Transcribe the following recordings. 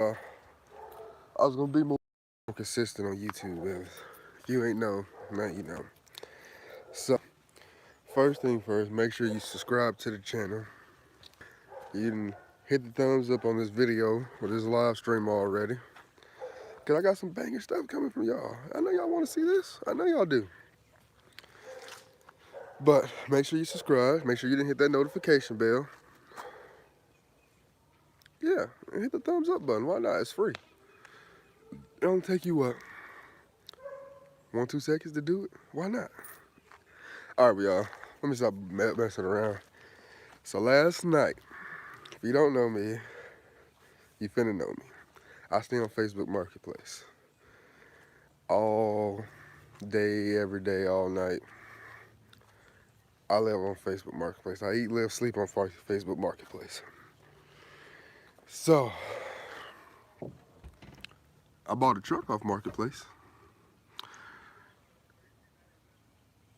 I was gonna be more consistent on YouTube, man. If you ain't know, now you know. So, first thing first, make sure you subscribe to the channel. You can hit the thumbs up on this video or this live stream already. Cause I got some banging stuff coming from y'all. I know y'all want to see this. I know y'all do. But make sure you subscribe. Make sure you didn't hit that notification bell. Yeah, and hit the thumbs up button. Why not? It's free. It only take you what? 1-2 seconds to do it? Why not? All right, y'all. Let me stop messing around. So last night, if you don't know me, you finna know me. I stay on Facebook Marketplace all day, every day, all night. I live on Facebook Marketplace. I eat, live, sleep on Facebook Marketplace. So I bought a truck off Marketplace.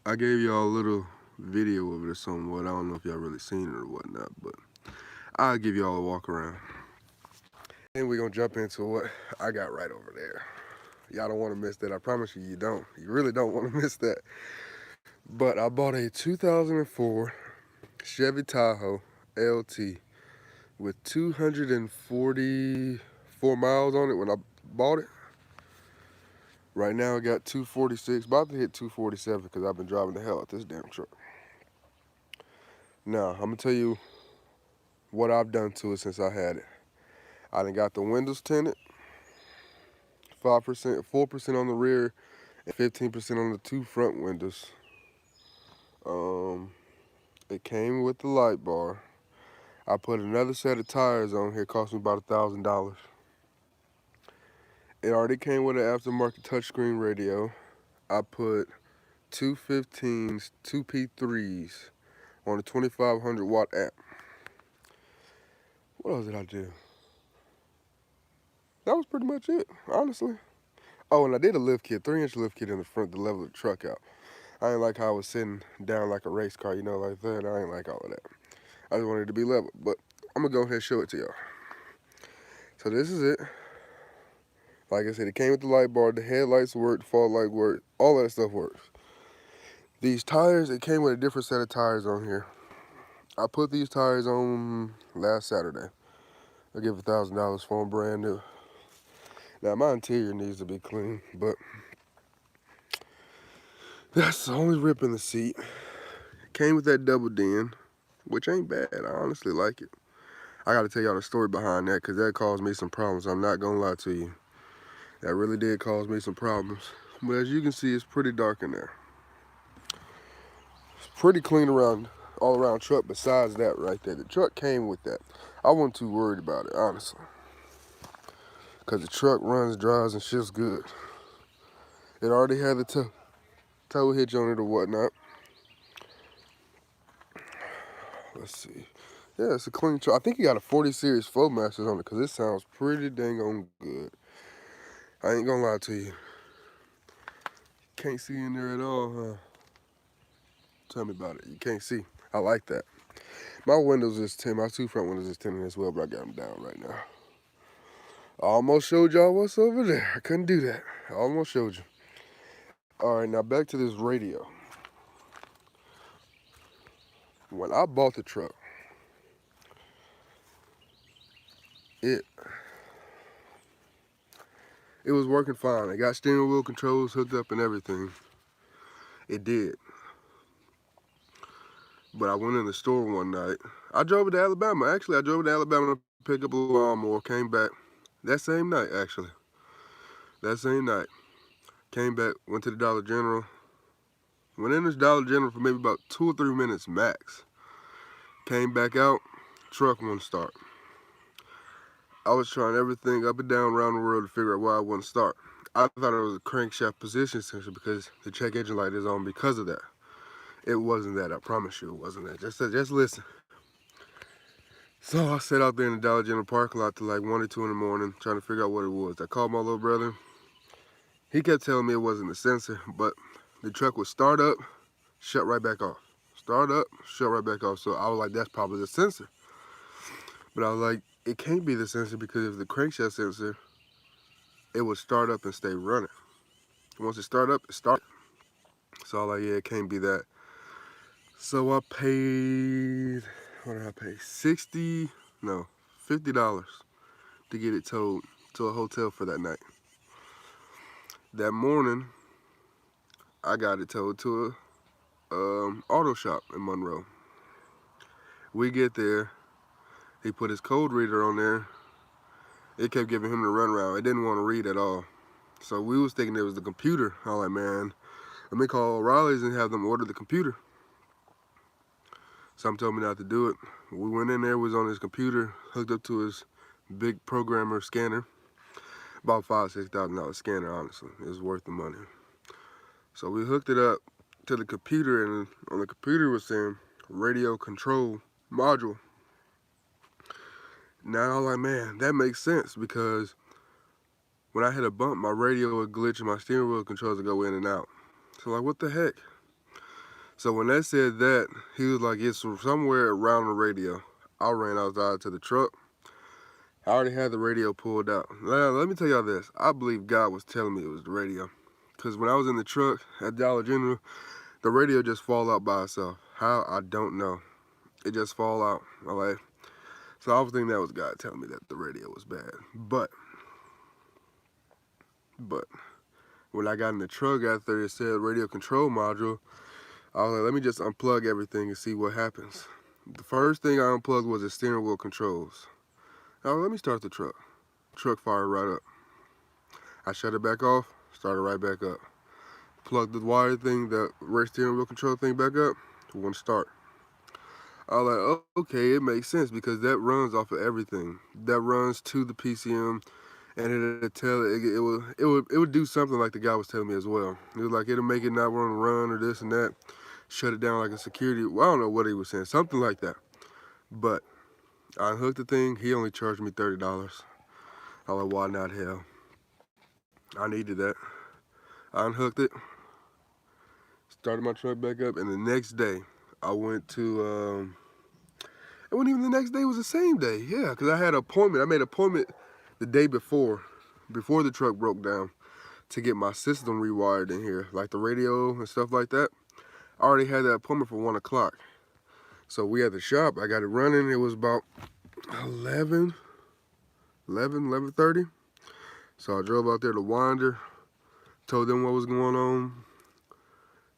I gave y'all a little video of it or somewhat. I don't know if y'all really seen it or whatnot, but I'll give y'all a walk around. Then we're gonna jump into what I got right over there. Y'all don't want to miss that. I promise you, you don't. You really don't want to miss that. But I bought a 2004 Chevy Tahoe LT with 244 miles on it when I bought it. Right now I got 246, about to hit 247 because I've been driving the hell out this damn truck. Now, I'm gonna tell you what I've done to it since I had it. I done got the windows tinted, 5%, 4% on the rear, and 15% on the two front windows. It came with the light bar. I put another set of tires on here, cost me about $1,000. It already came with an aftermarket touchscreen radio. I put two 15s, two P3s on a 2500 watt amp. What else did I do? That was pretty much it, honestly. Oh, and I did a lift kit, 3-inch lift kit in the front to level the truck out. I ain't like how I was sitting down like a race car, you know, like that. I ain't like all of that. I just wanted it to be level, but I'm gonna go ahead and show it to y'all. So this is it. Like I said, it came with the light bar, the headlights work, the fog light work, all that stuff works. These tires, it came with a different set of tires on here. I put these tires on last Saturday. I give $1,000 for them brand new. Now my interior needs to be clean, but that's the only rip in the seat. It came with that double din, which ain't bad. I honestly like it. I gotta tell y'all the story behind that because that caused me some problems. I'm not gonna lie to you. That really did cause me some problems. But as you can see, it's pretty dark in there. It's pretty clean around, all around truck besides that right there. The truck came with that. I wasn't too worried about it, honestly. Because the truck runs, drives, and shit's good. It already had the tow hitch on it or whatnot. Let's see. Yeah, it's a clean truck. I think you got a 40 series Flowmasters on it because it sounds pretty dang on good. I ain't gonna lie to you. Can't see in there at all, huh? Tell me about it. You can't see. I like that. My windows is tinted. My two front windows is tinted as well, but I got them down right now. I almost showed y'all what's over there. I couldn't do that. I almost showed you. All right, now back to this radio. When I bought the truck, it was working fine. It got steering wheel controls hooked up and everything. It did. But I went in the store one night. I drove it to Alabama. Actually, I drove it to Alabama to pick up a lawnmower. Came back that same night, actually. That same night. Came back, went to the Dollar General. Went in this Dollar General for maybe about 2 or 3 minutes max. Came back out, truck wouldn't start. I was trying everything up and down around the world to figure out why it wouldn't start. I thought it was a crankshaft position sensor because the check engine light is on because of that. It wasn't that, I promise you it wasn't that. Just listen. So I sat out there in the Dollar General parking lot till like 1 or 2 in the morning trying to figure out what it was. I called my little brother. He kept telling me it wasn't a sensor, but the truck would start up, shut right back off. Start up, shut right back off. So I was like, that's probably the sensor. But I was like, it can't be the sensor because if the crankshaft sensor, it would start up and stay running. Once it start up, it started. So I'm like, yeah, it can't be that. So I paid, what did I pay? 60, no, $50 to get it towed to a hotel for that night. That morning, I got it towed to a auto shop in Monroe. We get there, he put his code reader on there. It kept giving him the runaround. It didn't want to read at all. So we was thinking it was the computer. I was like, man, let me call O'Reilly's and have them order the computer. Some told me not to do it. We went in there, was on his computer, hooked up to his big programmer scanner. About $5,000-$6,000 scanner, honestly. It was worth the money. So we hooked it up to the computer, and on the computer was saying radio control module. Now I'm like, man, that makes sense because when I hit a bump, my radio would glitch and my steering wheel controls would go in and out. So like, what the heck? So when they said that, he was like, it's somewhere around the radio. I ran outside to the truck. I already had the radio pulled out. Now, let me tell y'all this. I believe God was telling me it was the radio. Because when I was in the truck at Dollar General, the radio just fall out by itself. How? I don't know. It just fall out. Like, so I was thinking that was God telling me that the radio was bad. But when I got in the truck after it said radio control module, I was like, let me just unplug everything and see what happens. The first thing I unplugged was the steering wheel controls. Now let me start the truck. Truck fired right up. I shut it back off, started right back up. Plugged the wire thing, the rear steering wheel control thing back up, it wouldn't start. I was like, oh, okay, it makes sense because that runs off of everything. That runs to the PCM, and it'll tell it would do something like the guy was telling me as well. It was like it'll make it not want to run or this and that, shut it down like a security. Well, I don't know what he was saying, something like that. But I unhooked the thing. He only charged me $30. I was like, why not hell? I needed that. I unhooked it, started my truck back up, and the next day I went to. It wasn't even the next day. It was the same day. Yeah, because I had an appointment. I made an appointment the day before the truck broke down, to get my system rewired in here, like the radio and stuff like that. I already had that appointment for 1 o'clock. So we at the shop. I got it running. It was about 11:30. So I drove out there to Winder, told them what was going on.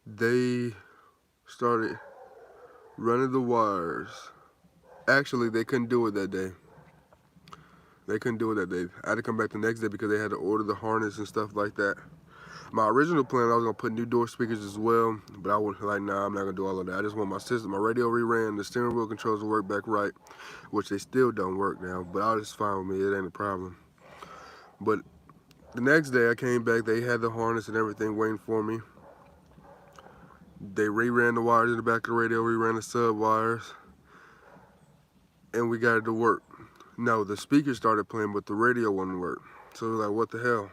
They started running the wires. Actually, they couldn't do it that day. I had to come back the next day because they had to order the harness and stuff like that. My original plan, I was gonna put new door speakers as well, but I was like, nah, I'm not gonna do all of that. I just want my system, my radio reran, the steering wheel controls to work back right, which they still don't work now, but all this fine with me, it ain't a problem. But the next day I came back, they had the harness and everything waiting for me. They reran the wires in the back of the radio, reran the sub wires, and we got it to work. No, the speakers started playing, but the radio wouldn't work. So we were like, what the hell?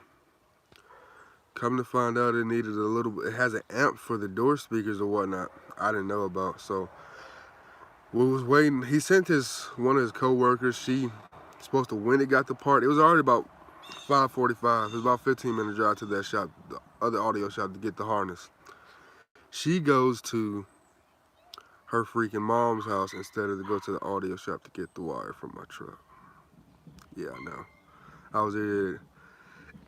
Come to find out, it needed a little bit. It has an amp for the door speakers or whatnot. I didn't know about. So we was waiting. He sent one of his co-workers. She supposed to, when it got the part, it was already about 5:45. It was about 15-minute drive to that shop, the other audio shop, to get the harness. She goes to her freaking mom's house instead of to go to the audio shop to get the wire from my truck. Yeah, I know. I was there.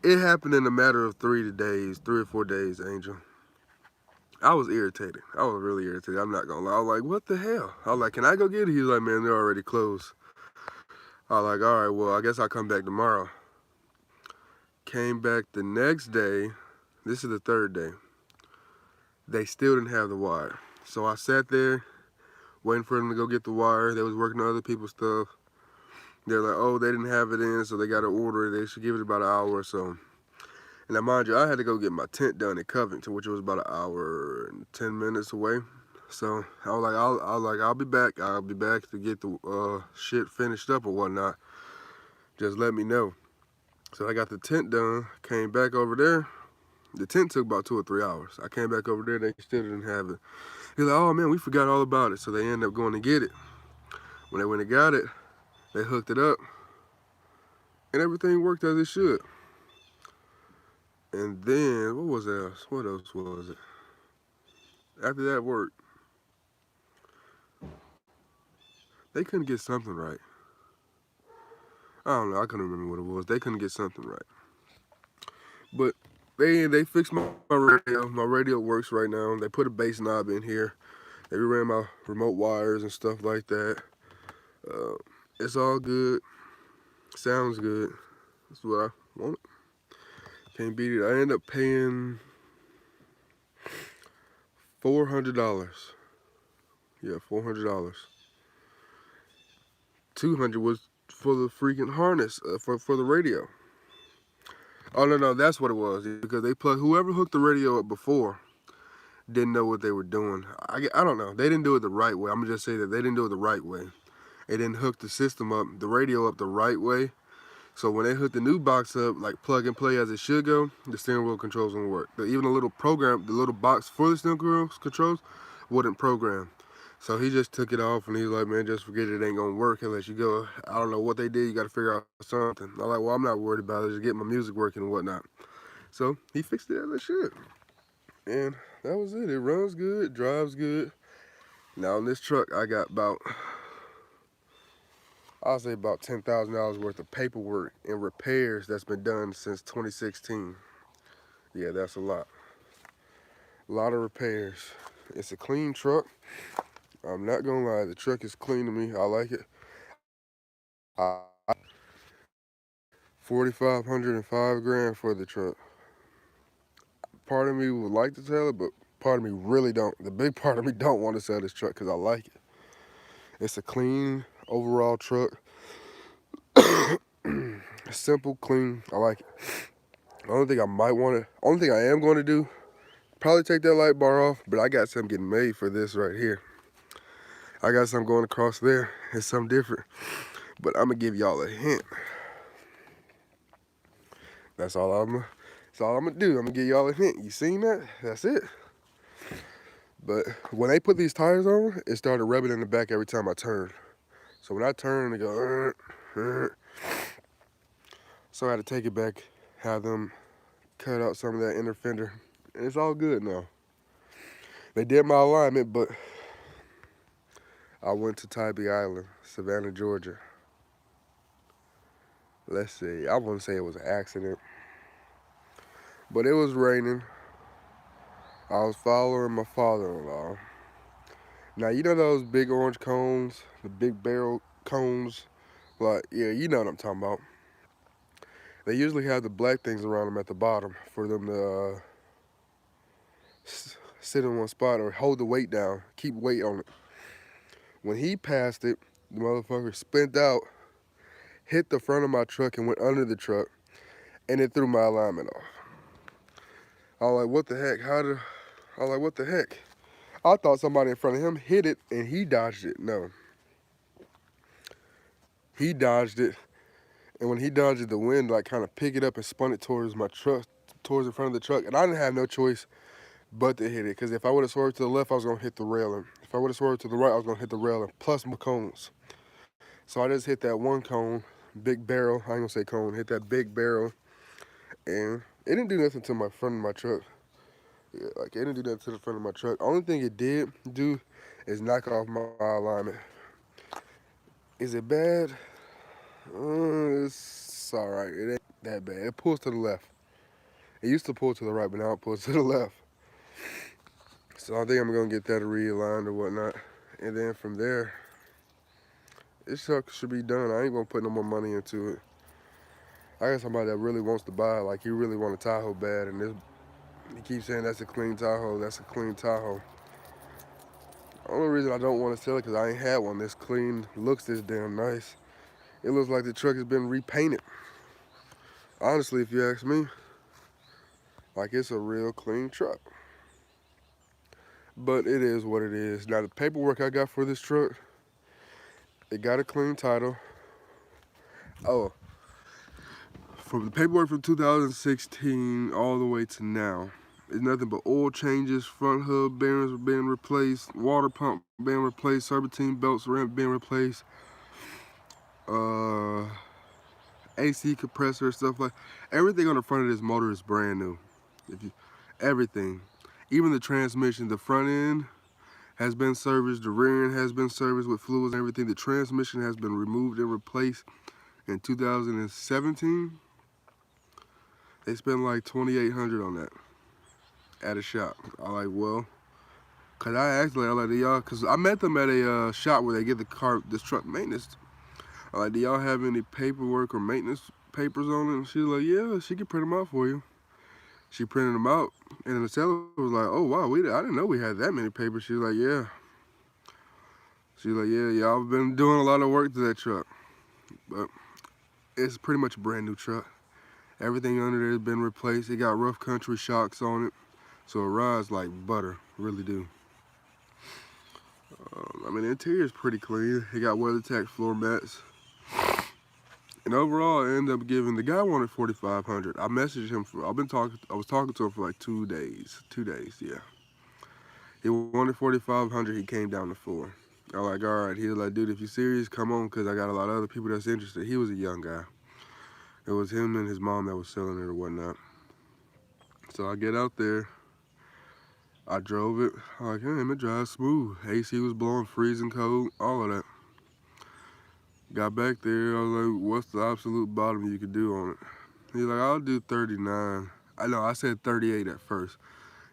It happened in a matter of 3 or 4 days, Angel. I was irritated. I was really irritated. I'm not gonna lie. I was like, what the hell? I was like, can I go get it? He was like, man, they're already closed. I was like, all right, well, I guess I'll come back tomorrow. Came back the next day. This is the third day. They still didn't have the wire. So I sat there waiting for them to go get the wire. They was working on other people's stuff. They're like, oh, they didn't have it in, so they got to order it. They should give it about an hour or so. And now, mind you, I had to go get my tent done in Covington, which was about an hour and 10 minutes away. So I was like, I'll be back. I'll be back to get the shit finished up or whatnot. Just let me know. So I got the tent done, came back over there. The tent took about 2 or 3 hours. I came back over there, they still didn't have it. He's like, oh man, we forgot all about it. So they ended up going to get it. When they went and got it, they hooked it up. and everything worked as it should. And then what was else? What else was it? After that worked, they couldn't get something right. I don't know. I couldn't remember what it was. They couldn't get something right. But they fixed my radio. My radio works right now. They put a bass knob in here. They ran my remote wires and stuff like that. Uh, it's all good. Sounds good. That's what I want. Can't beat it. I ended up paying $400. Yeah, $400. 200 was for the freaking harness for the radio. Oh no, that's what it was, because they plugged whoever hooked the radio up before didn't know what they were doing. I don't know. They didn't do it the right way. I'm gonna just say that they didn't do it the right way. They didn't hook the system up, the radio up the right way. So when they hooked the new box up, like plug and play as it should go, the steering wheel controls wouldn't work. Even the little program, the little box for the steering wheel controls wouldn't program. So he just took it off and he's like, man, just forget it, ain't gonna work unless you go. I don't know what they did, you gotta figure out something. I'm like, well, I'm not worried about it, just get my music working and whatnot. So he fixed it as it should. And that was it. It runs good, drives good. Now on this truck, I got I'll say about $10,000 worth of paperwork and repairs that's been done since 2016. Yeah, that's a lot. A lot of repairs. It's a clean truck. I'm not gonna lie, the truck is clean to me. I like it. I 4,500 and $5,000 for the truck. Part of me would like to sell it, but part of me really don't. The big part of me don't want to sell this truck because I like it. It's a clean overall truck. Simple, clean. I like it. The only thing I am going to do, probably take that light bar off, but I got something getting made for this right here. I got something going across there. It's something different. But I'm going to give y'all a hint. That's all I'm going to do. I'm going to give y'all a hint. You seen that? That's it. But when they put these tires on, it started rubbing in the back every time I turned. So when I turn, it go, so I had to take it back, have them cut out some of that inner fender, and it's all good now. They did my alignment, but I went to Tybee Island, Savannah, Georgia. Let's see, I wouldn't say it was an accident, but it was raining. I was following my father-in-law. Now, you know those big orange cones, the big barrel cones? Like, yeah, you know what I'm talking about. They usually have the black things around them at the bottom for them to sit in one spot or hold the weight down, keep weight on it. When he passed it, the motherfucker spent out, hit the front of my truck and went under the truck, and it threw my alignment off. I was like, what the heck? I was like, what the heck? I thought somebody in front of him hit it and he dodged it. No. He dodged it, and when he dodged it, the wind like kind of picked it up and spun it towards my truck, towards the front of the truck, and I didn't have no choice but to hit it, because if I would have swerved to the left, I was going to hit the railing. If I would have swerved to the right, I was going to hit the railing, plus more cones. So I just hit that one cone, big barrel, I ain't going to say cone, hit that big barrel, and it didn't do nothing to my front of my truck. Yeah, like, it didn't do nothing to the front of my truck. Only thing it did do is knock off my alignment. Is it bad? It's all right. It ain't that bad. It pulls to the left. It used to pull to the right, but now it pulls to the left. So I think I'm going to get that realigned or whatnot. And then from there, this truck should be done. I ain't going to put no more money into it. I got somebody that really wants to buy it. Like, he really want a Tahoe bad. And he keeps saying that's a clean Tahoe. That's a clean Tahoe. The only reason I don't want to sell it because I ain't had one this clean, looks this damn nice. It looks like the truck has been repainted. Honestly, if you ask me, like, it's a real clean truck. But it is what it is. Now, the paperwork I got for this truck, it got a clean title. Oh, from the paperwork from 2016 all the way to now, it's nothing but oil changes, front hub bearings were being replaced, water pump being replaced, serpentine belts being replaced, AC compressor, stuff like everything on the front of this motor is brand new. If you, everything, even the transmission, the front end has been serviced, the rear end has been serviced with fluids and everything. The transmission has been removed and replaced in 2017. They spent like $2,800 on that at a shop. I like, well, cause I asked like, I like, do y'all, cause I met them at a shop where they get this truck maintenance. I like, do y'all have any paperwork or maintenance papers on it? And she was like, yeah, she can print them out for you. She printed them out, and the seller was like, oh wow, I didn't know we had that many papers. She was like, yeah. She was like, yeah, y'all been doing a lot of work to that truck, but it's pretty much a brand new truck. Everything under there has been replaced. It got rough country shocks on it, so it rides like butter, really do. I mean, the interior is pretty clean. It got WeatherTech floor mats. And overall, I ended up giving the guy wanted $4,500. I messaged him for. I was talking to him for like 2 days. 2 days, yeah. He wanted $4,500. He came down to 4. I was like, all right. He was like, dude, if you're serious, come on, cause I got a lot of other people that's interested. He was a young guy. It was him and his mom that was selling it or whatnot. So I get out there. I drove it. I'm like, hey, it drives smooth. AC was blowing, freezing cold, all of that. Got back there, I was like, what's the absolute bottom you could do on it? He's like, I'll do 39. I know, I said 38 at first.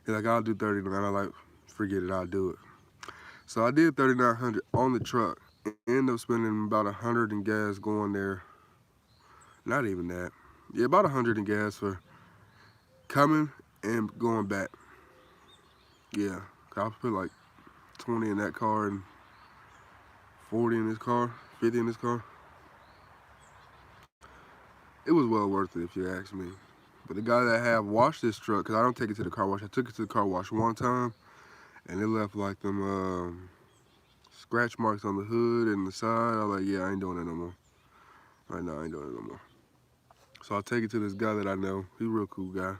He's like, I'll do 39. I'm like, forget it, I'll do it. So I did 3,900 on the truck. Ended up spending about 100 in gas going there. Not even that. Yeah, about 100 in gas for coming and going back. Yeah, I put like 20 in that car and 40 in this car, 50 in this car. It was well worth it if you ask me. But the guy that had washed this truck, because I don't take it to the car wash, I took it to the car wash one time, and it left like them scratch marks on the hood and the side. I was like, yeah, I ain't doing it no more. Right now, I ain't doing it no more. So I take it to this guy that I know. He's a real cool guy.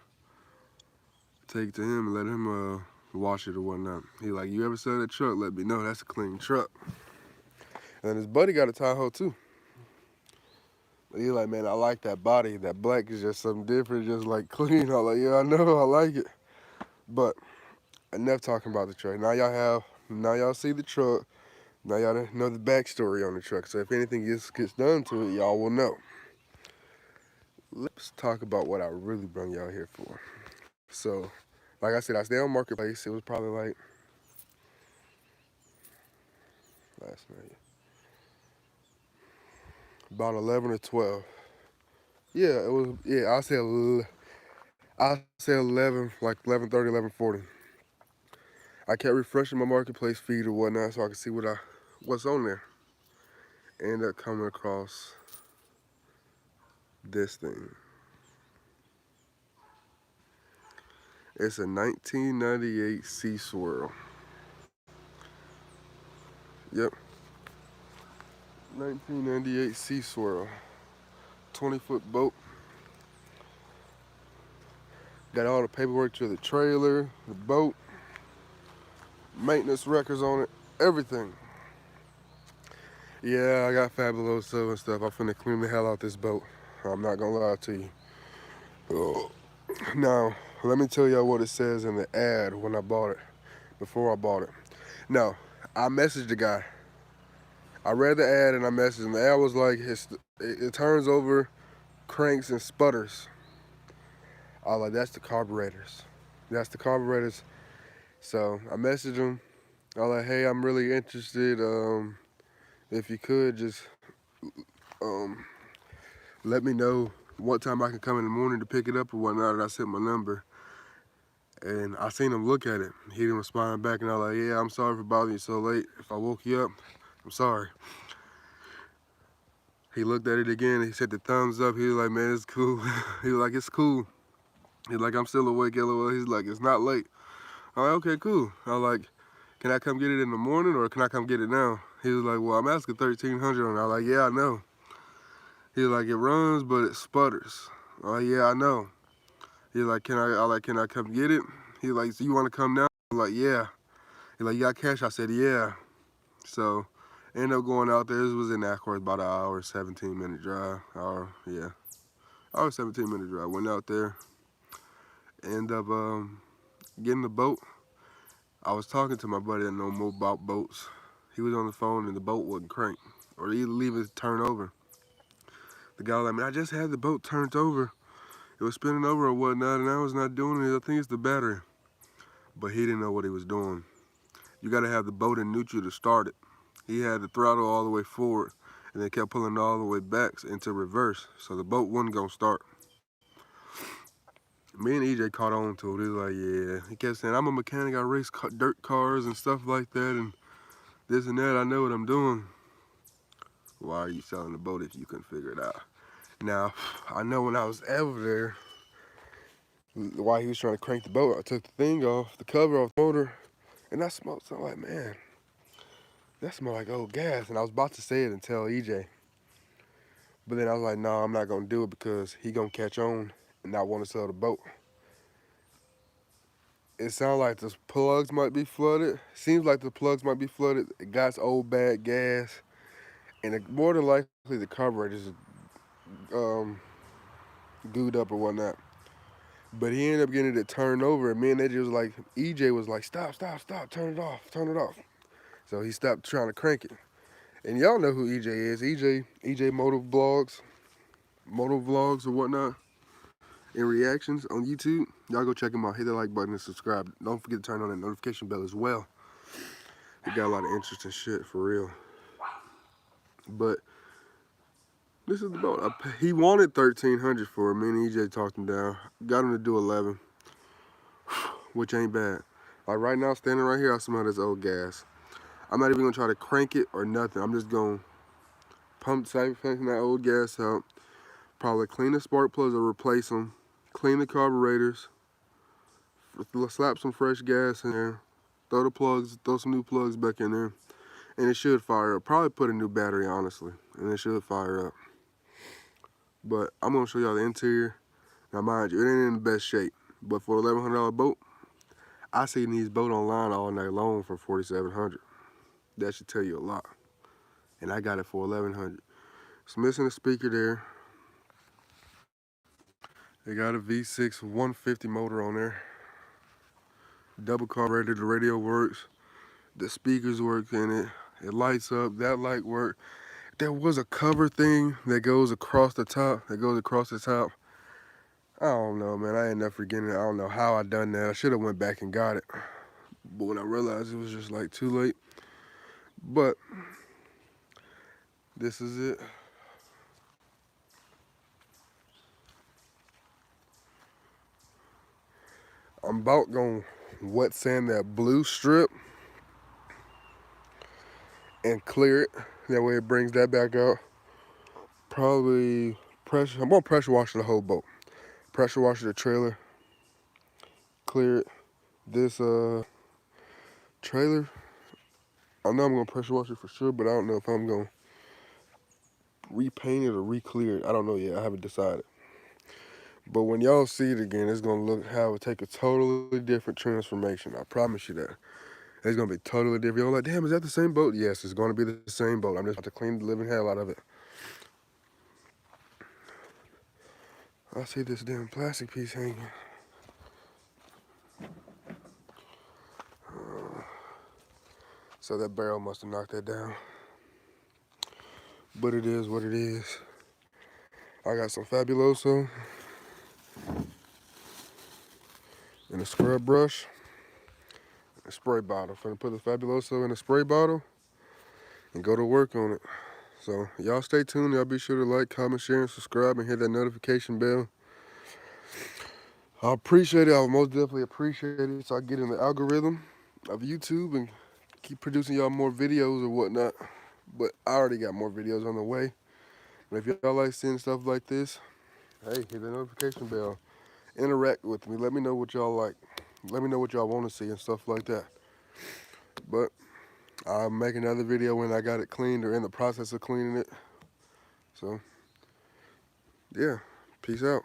Take it to him and let him wash it or whatnot. He like, you ever sell that truck? Let me know. That's a clean truck. And then his buddy got a Tahoe too. But he's like, man, I like that body. That black is just something different, just like clean. I'm like, yeah, I know, I like it. But enough talking about the truck. Now y'all see the truck. Now y'all know the backstory on the truck. So if anything gets done to it, y'all will know. Let's talk about what I really brought y'all here for. So, like I said, I stayed on Marketplace. It was probably like last night, about 11 or 12. Yeah, it was. Yeah, I say 11, like 11:30, 11:40. I kept refreshing my Marketplace feed or whatnot so I could see what's on there. Ended up coming across this thing. It's a 1998 Sea Swirl. Yep. 1998 Sea Swirl. 20-foot boat. Got all the paperwork to the trailer, the boat, maintenance records on it, everything. Yeah, I got Fabuloso and stuff. I'm finna clean the hell out this boat. I'm not gonna lie to you. Oh. Now, let me tell y'all what it says in the ad when I bought it, before I bought it. Now, I messaged the guy. I read the ad and I messaged him. The ad was like, it turns over, cranks, and sputters. I was like, that's the carburetors. That's the carburetors. So I messaged him. I was like, hey, I'm really interested. If you could just let me know what time I can come in the morning to pick it up or whatnot. And I sent my number. And I seen him look at it. He didn't respond back. And I was like, yeah, I'm sorry for bothering you so late. If I woke you up, I'm sorry. He looked at it again. He said the thumbs up. He was like, man, it's cool. He was like, it's cool. He's like, I'm still awake, LOL. He's like, it's not late. I'm like, okay, cool. I was like, can I come get it in the morning or can I come get it now? He was like, well, I'm asking $1,300 on it. I was like, yeah, I know. He was like, it runs, but it sputters. I'm like, yeah, I know. He's like, can I come get it? He's like, so you want to come now? I'm like, yeah. He's like, you got cash? I said, yeah. So Ended up going out there. This was in Acworth, about an hour, 17-minute drive. Hour, 17-minute drive. Went out there. Ended up getting the boat. I was talking to my buddy that know more about boats. He was on the phone and the boat wouldn't crank, or either leave it turn over. The guy was like, man, I just had the boat turned over. It was spinning over or whatnot, and I was not doing it. I think it's the battery. But he didn't know what he was doing. You got to have the boat in neutral to start it. He had the throttle all the way forward, and then kept pulling it all the way back into reverse, so the boat wasn't gonna start. Me and EJ caught on to it. He was like, yeah. He kept saying, I'm a mechanic. I race dirt cars and stuff like that, and this and that. I know what I'm doing. Why are you selling the boat if you couldn't figure it out? Now, I know when I was over there, while he was trying to crank the boat, I took the thing off, the cover off the motor, and I smelled something like, man, that smelled like old gas. And I was about to say it and tell EJ. But then I was like, no, I'm not going to do it because he going to catch on and not want to sell the boat. It sounds like the plugs might be flooded. Seems like the plugs might be flooded. It got old bad gas. And more than likely the carburetor is gooed up or whatnot. But he ended up getting it turned over, and me and AJ was like, EJ was like, stop, turn it off. So he stopped trying to crank it. And y'all know who EJ is. EJ moto vlogs or whatnot, and reactions on YouTube. Y'all go check him out. Hit that like button and subscribe. Don't forget to turn on that notification bell as well. He got a lot of interesting shit for real. But this is the boat. He wanted 1,300 for it. Me and EJ talked him down. Got him to do 11, which ain't bad. Like right now, standing right here, I smell this old gas. I'm not even gonna try to crank it or nothing. I'm just gonna pump that old gas out. Probably clean the spark plugs or replace them. Clean the carburetors. Slap some fresh gas in there. Throw some new plugs back in there. And it should fire up. Probably put a new battery, honestly. And it should fire up. But I'm gonna show y'all the interior. Now mind you, it ain't in the best shape. But for an $1,100 boat, I seen these boats online all night long for $4,700. That should tell you a lot. And I got it for $1,100. It's missing a speaker there. They got a V6 150 motor on there. Double carburetor, the radio works. The speakers work in it. It lights up, that light work. There was a cover thing that goes across the top, I don't know, man, I ain't never forgetting it. I don't know how I done that. I should have went back and got it. But when I realized it was just like too late. But this is it. I'm about gonna wet sand that blue strip and clear it. That way it brings that back out. Probably I'm gonna pressure wash the whole boat. Pressure wash the trailer. Clear it. This trailer, I know I'm gonna pressure wash it for sure, but I don't know if I'm gonna repaint it or re-clear it. I don't know yet. I haven't decided. But when y'all see it again, it's gonna take a totally different transformation. I promise you that. It's gonna be totally different. You're like, damn, is that the same boat? Yes, it's gonna be the same boat. I'm just about to clean the living hell out of it. I see this damn plastic piece hanging. So that barrel must have knocked that down. But it is what it is. I got some Fabuloso and a scrub brush, a spray bottle. I'm gonna put the Fabuloso in a spray bottle and go to work on it. So y'all stay tuned. Y'all be sure to like, comment, share, and subscribe, and hit that notification bell. I appreciate it. I would most definitely appreciate it, so I get in the algorithm of YouTube and keep producing y'all more videos or whatnot. But I already got more videos on the way. But if y'all like seeing stuff like this, hey, hit the notification bell. Interact with me. Let me know what y'all like. Let me know what y'all want to see and stuff like that. But I'll make another video when I got it cleaned or in the process of cleaning it. So, yeah, peace out.